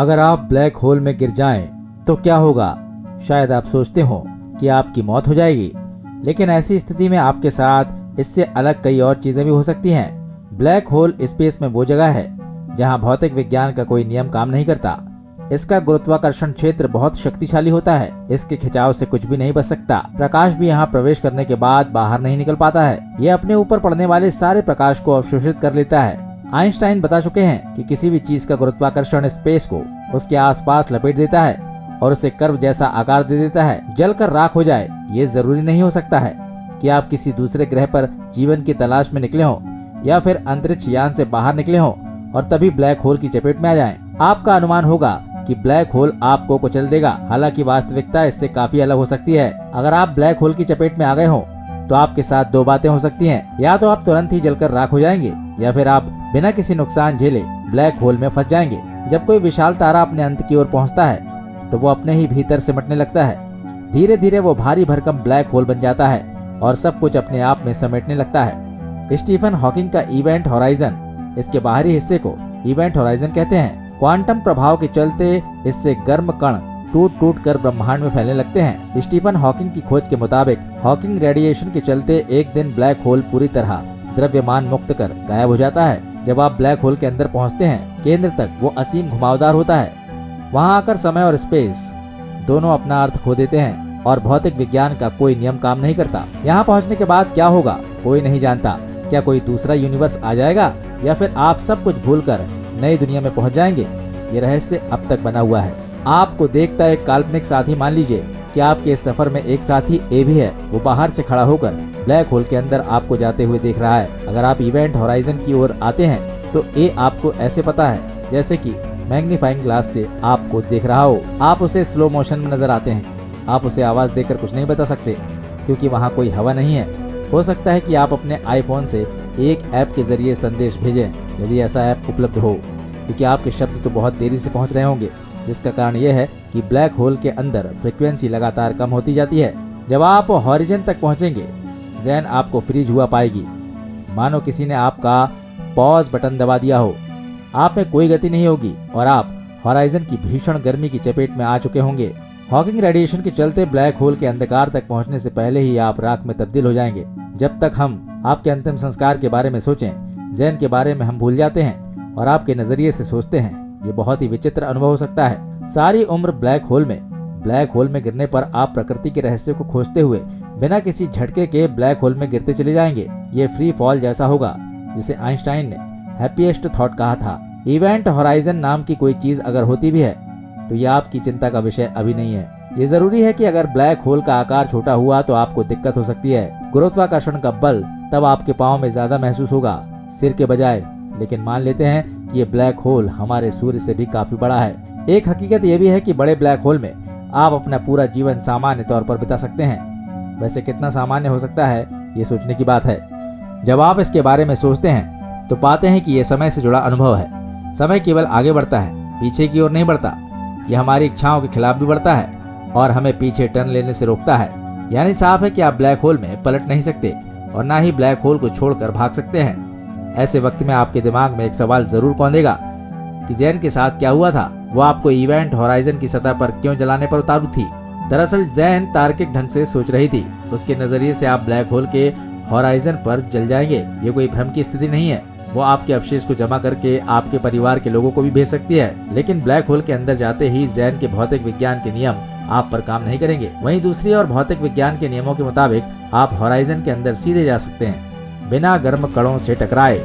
अगर आप black hole में गिर जाएं तो क्या होगा? शायद आप सोचते हो कि आपकी मौत हो जाएगी, लेकिन ऐसी स्थिति में आपके साथ इससे अलग कई और चीजें भी हो सकती हैं। ब्लैक होल स्पेस में वो जगह है जहां भौतिक विज्ञान का कोई नियम काम नहीं करता। इसका गुरुत्वाकर्षण क्षेत्र बहुत शक्तिशाली होता है। इसके खिंचाव से कुछ भी नहीं बच सकता। प्रकाश भी यहाँ प्रवेश करने के बाद बाहर नहीं निकल पाता है। ये अपने ऊपर पड़ने वाले सारे प्रकाश को अवशोषित कर लेता है। आइंस्टाइन बता चुके हैं कि किसी भी चीज का गुरुत्वाकर्षण स्पेस को उसके आसपास लपेट देता है और उसे कर्व जैसा आकार दे देता है। जलकर राख हो जाए, ये जरूरी नहीं हो सकता है कि आप किसी दूसरे ग्रह पर जीवन की तलाश में निकले हो या फिर अंतरिक्ष यान से बाहर निकले हो और तभी ब्लैक होल की चपेट में आ जाएं। आपका अनुमान होगा कि ब्लैक होल आपको कुचल देगा, हालांकि वास्तविकता इससे काफी अलग हो सकती है। अगर आप ब्लैक होल की चपेट में आ गए हो तो आपके साथ दो बातें हो सकती हैं। या तो आप तुरंत ही जलकर राख हो जाएंगे या फिर आप बिना किसी नुकसान झेले ब्लैक होल में फंस जाएंगे। जब कोई विशाल तारा अपने अंत की ओर पहुंचता है तो वो अपने ही भीतर सिमटने लगता है। धीरे धीरे वो भारी भरकम ब्लैक होल बन जाता है और सब कुछ अपने आप में समेटने लगता है। स्टीफन हॉकिंग का इवेंट होराइजन, इसके बाहरी हिस्से को इवेंट होराइजन कहते हैं। क्वांटम प्रभाव के चलते इससे गर्म कण टूट टूट कर ब्रह्मांड में फैलने लगते हैं। स्टीफन हॉकिंग की खोज के मुताबिक हॉकिंग रेडिएशन के चलते एक दिन ब्लैक होल पूरी तरह द्रव्यमान मुक्त कर गायब हो जाता है। जब आप ब्लैक होल के अंदर पहुंचते हैं, केंद्र तक वो असीम घुमावदार होता है। वहां आकर समय और स्पेस दोनों अपना अर्थ खो देते हैं और भौतिक विज्ञान का कोई नियम काम नहीं करता। यहाँ पहुँचने के बाद क्या होगा कोई नहीं जानता। क्या कोई दूसरा यूनिवर्स आ जाएगा या फिर आप सब कुछ भूलकर नई दुनिया में पहुंच जाएंगे? ये रहस्य अब तक बना हुआ है। आपको देखता एक काल्पनिक साथी मान लीजिए कि आपके इस सफर में एक साथी ए भी है। वो बाहर से खड़ा होकर ब्लैक होल के अंदर आपको जाते हुए देख रहा है। अगर आप इवेंट होराइजन की ओर आते हैं तो ए आपको ऐसे पता है जैसे कि मैग्नीफाइंग ग्लास से आपको देख रहा हो। आप उसे स्लो मोशन में नजर आते हैं। आप उसे आवाज देकर कुछ नहीं बता सकते क्योंकि वहाँ कोई हवा नहीं है। हो सकता है कि आप अपने आईफोन से एक ऐप के जरिए संदेश भेजें, यदि ऐसा ऐप उपलब्ध हो, क्योंकि आपके शब्द तो बहुत देरी से पहुंच रहे होंगे, जिसका कारण यह है कि ब्लैक होल के अंदर फ्रीक्वेंसी लगातार कम होती जाती है। जब आप हॉरिजन तक पहुंचेंगे, ज़हन आपको फ्रीज हुआ पाएगी, मानो किसी ने आपका पॉज बटन दबा दिया हो। आप में कोई गति नहीं होगी और आप हॉराइजन की भीषण गर्मी की चपेट में आ चुके होंगे। हॉकिंग रेडिएशन के चलते ब्लैक होल के अंधकार तक पहुंचने से पहले ही आप राख में तब्दील हो जाएंगे। जब तक हम आपके अंतिम संस्कार के बारे में सोचें, ज़हन के बारे में हम भूल जाते हैं और आपके नजरिए से सोचते हैं। ये बहुत ही विचित्र अनुभव हो सकता है। सारी उम्र ब्लैक होल में गिरने पर आप प्रकृति के रहस्य को खोजते हुए बिना किसी झटके के ब्लैक होल में गिरते चले जाएंगे। ये फ्री फॉल जैसा होगा, जिसे आइंस्टाइन ने हैप्पीएस्ट थॉट कहा था। इवेंट होराइजन नाम की कोई चीज अगर होती भी है तो ये आपकी चिंता का विषय अभी नहीं है। ये जरूरी है कि अगर ब्लैक होल का आकार छोटा हुआ तो आपको दिक्कत हो सकती है। गुरुत्वाकर्षण का बल तब आपके पाँव में ज्यादा महसूस होगा, सिर के बजाय। लेकिन मान लेते हैं कि ये ब्लैक होल हमारे सूर्य से भी काफी बड़ा है। एक हकीकत ये भी है कि बड़े ब्लैक होल में आप अपना पूरा जीवन सामान्य तौर पर बिता सकते हैं। वैसे कितना सामान्य हो सकता है, ये सोचने की बात है। जब आप इसके बारे में सोचते हैं तो पाते हैं कि यह समय से जुड़ा अनुभव है। समय केवल आगे बढ़ता है, पीछे की ओर नहीं बढ़ता। यह हमारी इच्छाओं के खिलाफ भी बढ़ता है और हमें पीछे टर्न लेने से रोकता है। यानी साफ है कि आप ब्लैक होल में पलट नहीं सकते और ना ही ब्लैक होल को छोड़कर भाग सकते हैं। ऐसे वक्त में आपके दिमाग में एक सवाल जरूर कौंधेगा कि ज़हन के साथ क्या हुआ था। वो आपको इवेंट होराइजन की सतह पर क्यों जलाने पर उतारू थी। दरअसल ज़हन तार्किक ढंग से सोच रही थी। उसके नजरिए से आप ब्लैक होल के होराइजन पर जल जाएंगे। ये कोई भ्रम की स्थिति नहीं है। वो आपके अवशेष को जमा करके आपके परिवार के लोगों को भी भेज सकती है। लेकिन ब्लैक होल के अंदर जाते ही ज़हन के भौतिक विज्ञान के नियम आप पर काम नहीं करेंगे। वहीं दूसरी ओर भौतिक विज्ञान के नियमों के मुताबिक आप होराइजन के अंदर सीधे जा सकते हैं बिना गर्म कणों से टकराए।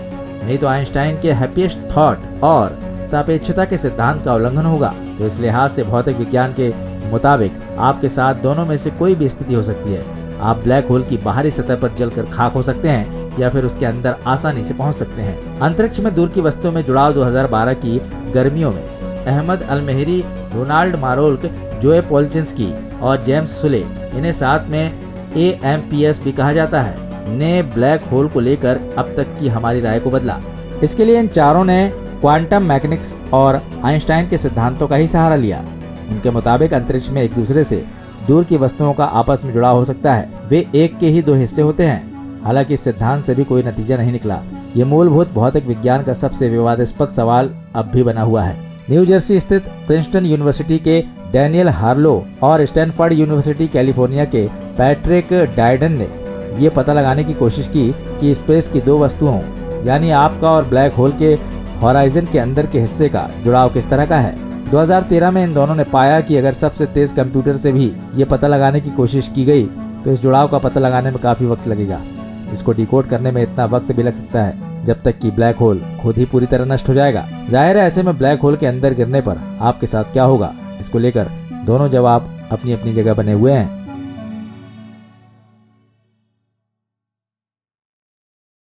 नहीं तो आइंस्टाइन के हैप्पीएस्ट थॉट और सापेक्षता के सिद्धांत का उल्लंघन होगा। तो इस लिहाज से भौतिक विज्ञान के मुताबिक आपके साथ दोनों में से कोई भी स्थिति हो सकती है। आप ब्लैक होल की बाहरी सतह पर जलकर खाक हो सकते हैं या फिर उसके अंदर आसानी से पहुंच सकते हैं। अंतरिक्ष में दूर की वस्तुओं में जुड़ाव 2012 की गर्मियों में अहमद अल-मेहरी, रोनाल्ड मारोल्क, जोए पोल्चिंस्की और जेम्स सुले, इन्हें साथ में AMPS भी कहा जाता है, ने ब्लैक होल को लेकर अब तक की हमारी राय को बदला। इसके लिए इन चारों ने क्वांटम मैकेनिक्स और आइंस्टाइन के सिद्धांतों का ही सहारा लिया। उनके मुताबिक अंतरिक्ष में एक दूसरे से दूर की वस्तुओं का आपस में जुड़ाव हो सकता है। वे एक के ही दो हिस्से होते हैं। हालांकि इस सिद्धांत से भी कोई नतीजा नहीं निकला। ये मूलभूत भौतिक विज्ञान का सबसे विवादास्पद सवाल अब भी बना हुआ है। न्यू जर्सी स्थित प्रिंसटन यूनिवर्सिटी के डैनियल हार्लो और स्टैनफोर्ड यूनिवर्सिटी कैलिफोर्निया के पैट्रिक डायडन ने ये पता लगाने की कोशिश की कि स्पेस की दो वस्तुओं यानी आपका और ब्लैक होल के हॉराइजन के अंदर के हिस्से का जुड़ाव किस तरह का है। 2013 में इन दोनों ने पाया कि अगर सबसे तेज कंप्यूटर से भी ये पता लगाने की कोशिश की गई तो इस जुड़ाव का पता लगाने में काफी वक्त लगेगा। इसको डिकोड करने में इतना वक्त भी लग सकता है जब तक कि ब्लैक होल खुद ही पूरी तरह नष्ट हो जाएगा। जाहिर है ऐसे में ब्लैक होल के अंदर गिरने पर आपके साथ क्या होगा, इसको लेकर दोनों जवाब अपनी अपनी जगह बने हुए हैं।